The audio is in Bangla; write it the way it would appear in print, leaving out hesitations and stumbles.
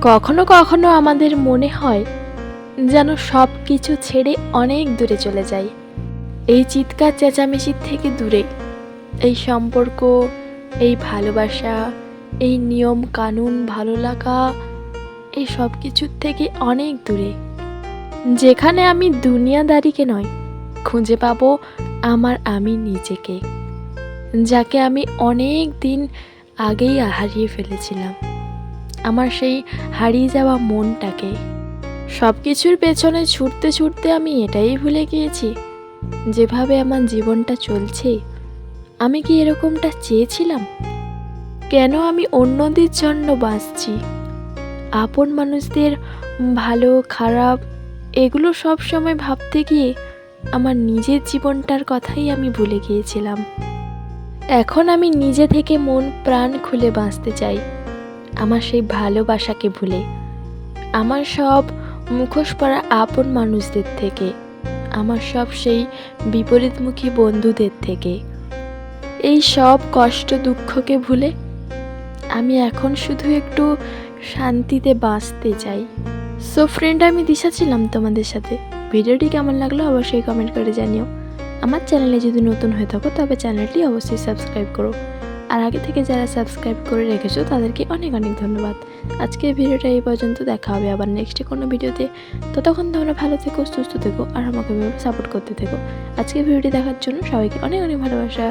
কখনো কখনো আমাদের মনে হয় যেন সব কিছু ছেড়ে অনেক দূরে চলে যাই, এই চিৎকার চেঁচামেচির থেকে দূরে, এই সম্পর্ক, এই ভালোবাসা, এই নিয়ম কানুন, ভালো লাগা, এই সব কিছুর থেকে অনেক দূরে, যেখানে আমি দুনিয়াদারিকে নয়, খুঁজে পাবো আমি নিজেকে, যাকে আমি অনেক দিন আগেই হারিয়ে ফেলেছিলাম, আমার সেই হারিয়ে যাওয়া মনটাকে। সব কিছুর পেছনে ছুটতে ছুটতে আমি এটাই ভুলে গিয়েছি, যেভাবে আমার জীবনটা চলছে, আমি কি এরকমটা চেয়েছিলাম? কেন আমি অন্যদের জন্য বাঁচছি? আপন মানুষদের ভালো খারাপ এগুলো সব সময় ভাবতে গিয়ে আমার নিজের জীবনটার কথাই আমি ভুলে গিয়েছিলাম। এখন আমি নিজে থেকে মন প্রাণ খুলে বাঁচতে চাই, আমার সেই ভালোবাসাকে ভুলে, আমার সব মুখোশ পরা আপন মানুষদের থেকে, আমার সব সেই বিপরীতমুখী বন্ধুদের থেকে, এই সব কষ্ট দুঃখকে ভুলে আমি এখন শুধু একটু শান্তিতে বাঁচতে চাই। সো ফ্রেন্ড, আমি দিশা ছিলাম তোমাদের সাথে। ভিডিওটি কেমন লাগলো অবশ্যই কমেন্ট করে জানিও। আমার চ্যানেলে যদি নতুন হয়ে থাকো তবে চ্যানেলটি অবশ্যই সাবস্ক্রাইব করো, আর আগে থেকে যারা সাবস্ক্রাইব করে রেখেছো তাদেরকে অনেক অনেক ধন্যবাদ। আজকের ভিডিওটা এই পর্যন্ত, দেখা হবে আবার নেক্সটে কোনো ভিডিওতে। ততক্ষণ তোমরা ভালো থেকো, সুস্থ থেকো, আর আমাকে এভাবে সাপোর্ট করতে থেকো। আজকের ভিডিওটি দেখার জন্য সবাইকে অনেক অনেক ভালোবাসা।